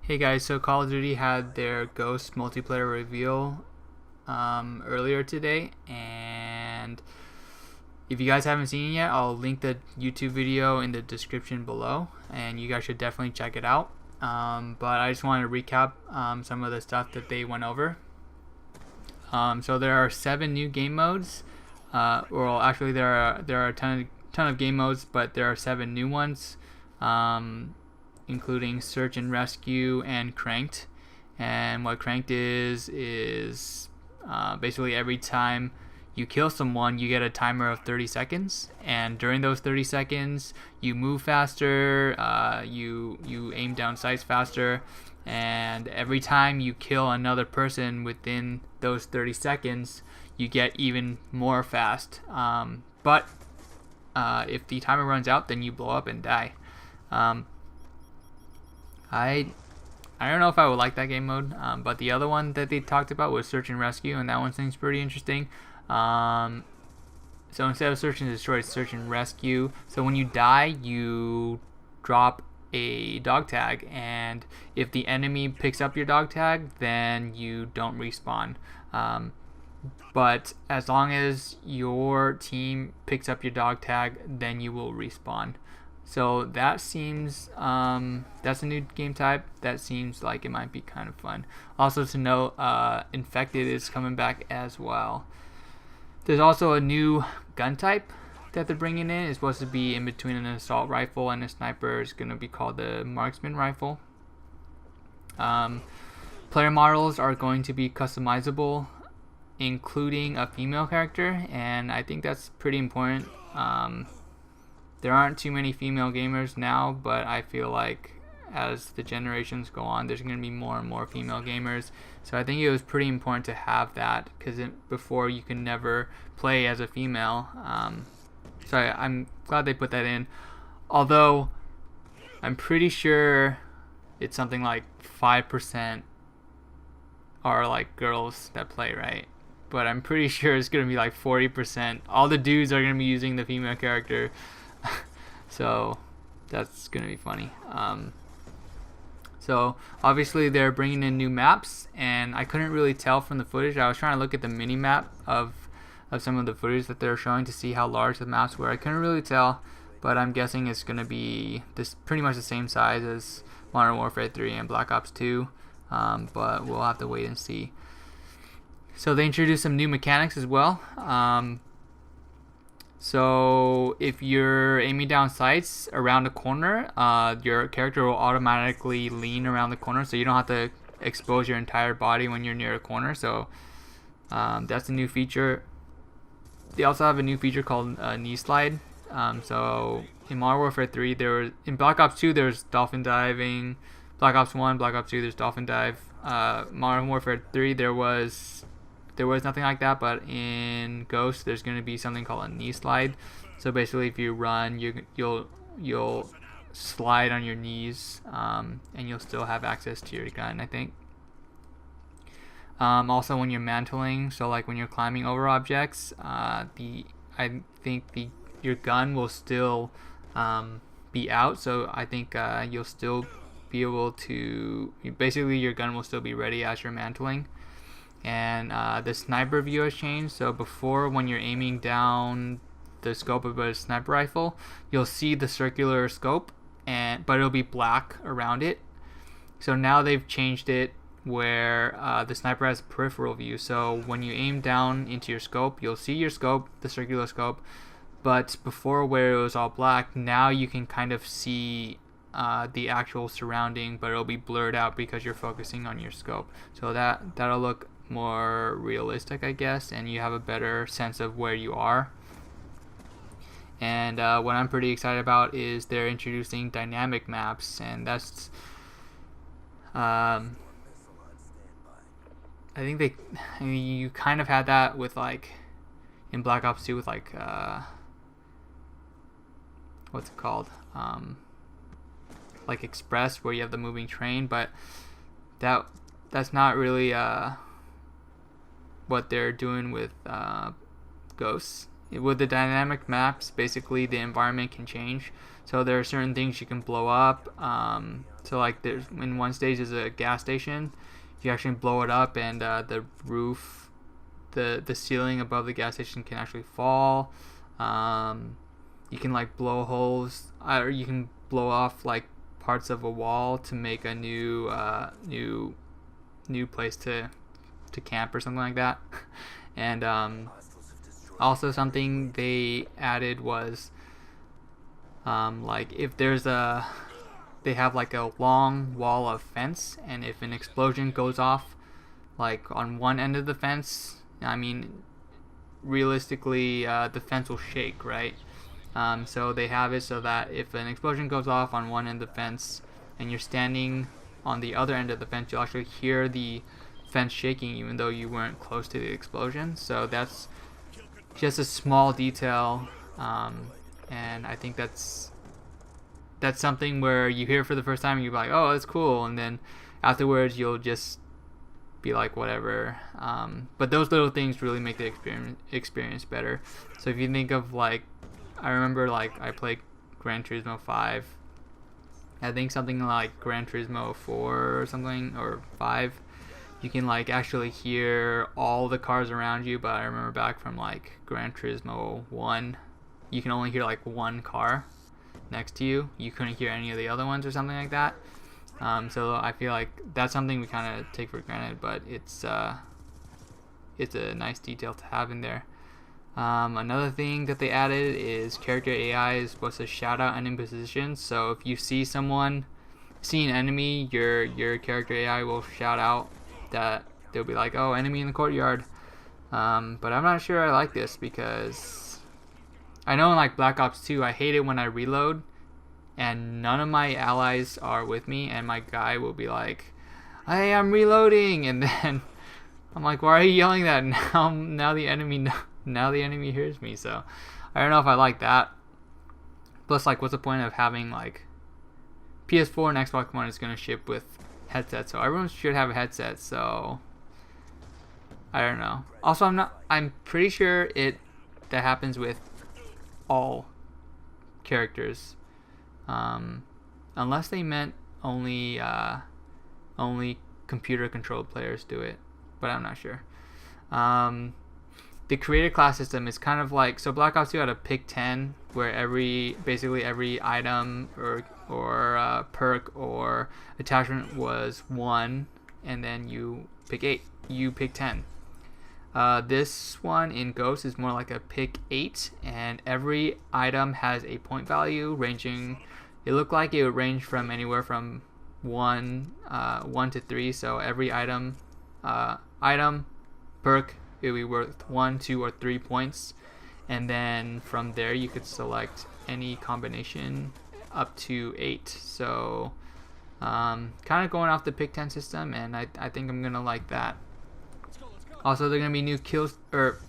Hey guys, so Call of Duty had their Ghost multiplayer reveal earlier today, and if you guys haven't seen it yet, I'll link the YouTube video in the description below, and you guys should definitely check it out. But I just wanted to recap some of the stuff that they went over. So there are 7 new game modes. Well, actually there are a ton of game modes, but there are 7 new ones. Including Search and Rescue and Cranked. And what Cranked is basically every time you kill someone, you get a timer of 30 seconds, and during those 30 seconds, you move faster, you aim down sights faster, and every time you kill another person within those 30 seconds, you get even more fast. But if the timer runs out, then you blow up and die. I don't know if I would like that game mode, but the other one that they talked about was Search and Rescue, and that one seems pretty interesting. So instead of Search and Destroy, it's Search and Rescue. So when you die, you drop a dog tag, and if the enemy picks up your dog tag, then you don't respawn. But as long as your team picks up your dog tag, then you will respawn. So that seems, that's a new game type. That seems like it might be kind of fun. Also to note, Infected is coming back as well. There's also a new gun type that they're bringing in. It's supposed to be in between an assault rifle and a sniper. It's going to be called the marksman rifle. Player models are going to be customizable, including a female character, and I think that's pretty important. There aren't too many female gamers now, but I feel like as the generations go on, there's going to be more and more female gamers. So I think it was pretty important to have that, because before you can never play as a female. So I'm glad they put that in. Although I'm pretty sure it's something like 5% are like girls that play, right? But I'm pretty sure it's going to be like 40%. All the dudes are going to be using the female character. So that's gonna be funny. So obviously they're bringing in new maps, and I couldn't really tell from the footage. I was trying to look at the mini map of some of the footage that they're showing to see how large the maps were. I couldn't really tell, but I'm guessing it's gonna be pretty much the same size as Modern Warfare 3 and Black Ops 2. But we'll have to wait and see. So they introduced some new mechanics as well. So if you're aiming down sights around a corner, your character will automatically lean around the corner, so you don't have to expose your entire body when you're near a corner. So that's a new feature. They also have a new feature called knee slide. So in Modern Warfare 3, in Black Ops 2 there's dolphin diving. Black Ops 1, Black Ops 2 there's dolphin dive. Modern Warfare 3 there was nothing like that, but in Ghost there's going to be something called a knee slide. So basically if you run, you'll slide on your knees, and you'll still have access to your gun, I think. Also when you're mantling, so like when you're climbing over objects, your gun will still be out. So I think you'll still be able to, basically your gun will still be ready as you're mantling. And the sniper view has changed. So before, when you're aiming down the scope of a sniper rifle, you'll see the circular scope, but it'll be black around it. So now they've changed it where the sniper has peripheral view. So when you aim down into your scope, you'll see your scope, the circular scope. But before, where it was all black, now you can kind of see the actual surrounding, but it'll be blurred out because you're focusing on your scope. So that'll look more realistic, I guess, and you have a better sense of where you are. And what I'm pretty excited about is they're introducing dynamic maps, and that's I think you kind of had that with, like, in Black Ops 2 with, like, what's it called, like Express, where you have the moving train, but that's not really what they're doing with Ghosts. with the dynamic maps, basically the environment can change. So there are certain things you can blow up. So like there's in one stage is a gas station. You actually blow it up, and the roof, the ceiling above the gas station can actually fall. You can like blow holes, or you can blow off like parts of a wall to make a new place to camp or something like that. And also something they added was like if there's they have like a long wall of fence, and if an explosion goes off like on one end of the fence, I mean realistically the fence will shake, right? So they have it so that if an explosion goes off on one end of the fence and you're standing on the other end of the fence, you'll actually hear the fence shaking even though you weren't close to the explosion. So that's just a small detail, and I think that's something where you hear it for the first time and you're like, oh, that's cool, and then afterwards you'll just be like, whatever. But those little things really make the experience better. So if you think of like, I remember like I played Gran Turismo 5. I think something like Gran Turismo 4 or something, or 5. You can like actually hear all the cars around you, but I remember back from like Gran Turismo 1, you can only hear like one car next to you. You couldn't hear any of the other ones or something like that. So I feel like that's something we kind of take for granted, but it's a nice detail to have in there. Another thing that they added is character AI is supposed to shout out enemy positions. So if you see an enemy, your character AI will shout out that they'll be like, oh, enemy in the courtyard. But I'm not sure I like this, because I know in like Black Ops 2, I hate it when I reload and none of my allies are with me, and my guy will be like, hey, I'm reloading, and then I'm like, why are you yelling that? Now the enemy hears me. So I don't know if I like that. Plus, like, what's the point of having like PS4 and Xbox One is going to ship with headsets, so everyone should have a headset. So I don't know. Also, I'm pretty sure that happens with all characters, unless they meant only computer controlled players do it, but I'm not sure. The creator class system is kind of like, so Black Ops 2 had a pick 10 where basically every item or perk or attachment was 1, and then you pick 8, you pick 10. This one in Ghost is more like a pick 8, and every item has a point value ranging. It looked like it would range from anywhere from 1 to 3. So every item perk, it would be worth 1, 2, or 3 points, and then from there you could select any combination up to 8. So kind of going off the pick 10 system, and I think I'm gonna like that. Also, they're gonna be new kills, or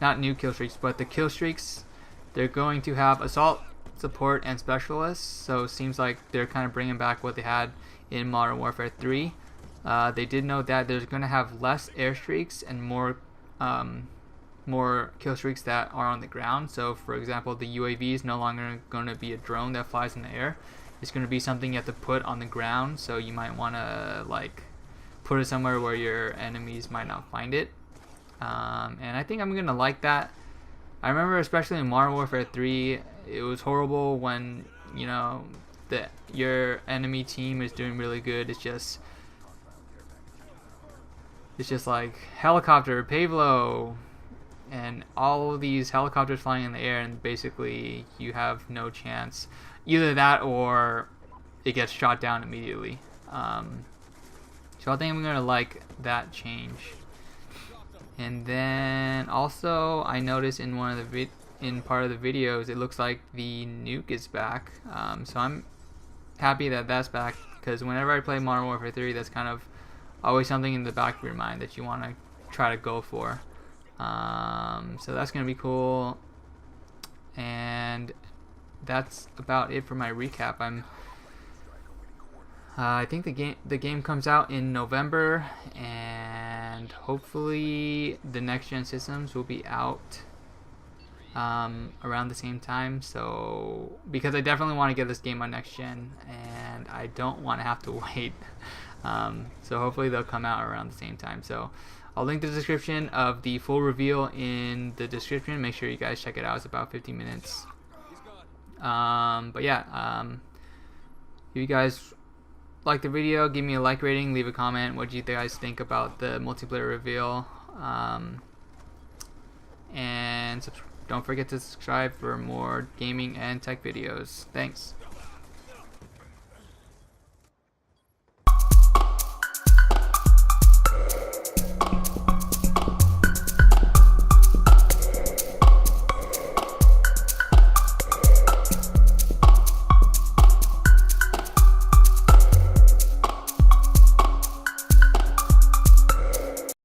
not new kill streaks, but the kill streaks. They're going to have assault, support, and specialists. So it seems like they're kind of bringing back what they had in Modern Warfare 3. They did note that there's going to have less airstreaks and more kill streaks that are on the ground. So for example, the UAV is no longer going to be a drone that flies in the air. It's going to be something you have to put on the ground, so you might want to like put it somewhere where your enemies might not find it. And I think I'm going to like that. I remember especially in Modern Warfare 3, it was horrible when, you know, your enemy team is doing really good. It's just like helicopter, Pavlo, and all of these helicopters flying in the air, and basically you have no chance. Either that or it gets shot down immediately. So I think I'm gonna like that change. And then also I noticed in one of the part of the videos, it looks like the nuke is back. So I'm happy that that's back, because whenever I play Modern Warfare 3, that's kind of always something in the back of your mind that you want to try to go for. So that's gonna be cool. And that's about it for my recap. I think the game comes out in November, and hopefully the next gen systems will be out around the same time. So because I definitely want to get this game on next gen, and I don't want to have to wait. So hopefully they'll come out around the same time. So I'll link the description of the full reveal in the description. Make sure you guys check it out. It's about 15 minutes. But yeah, if you guys like the video, give me a like rating, leave a comment. What do you guys think about the multiplayer reveal? And don't forget to subscribe for more gaming and tech videos. Thanks.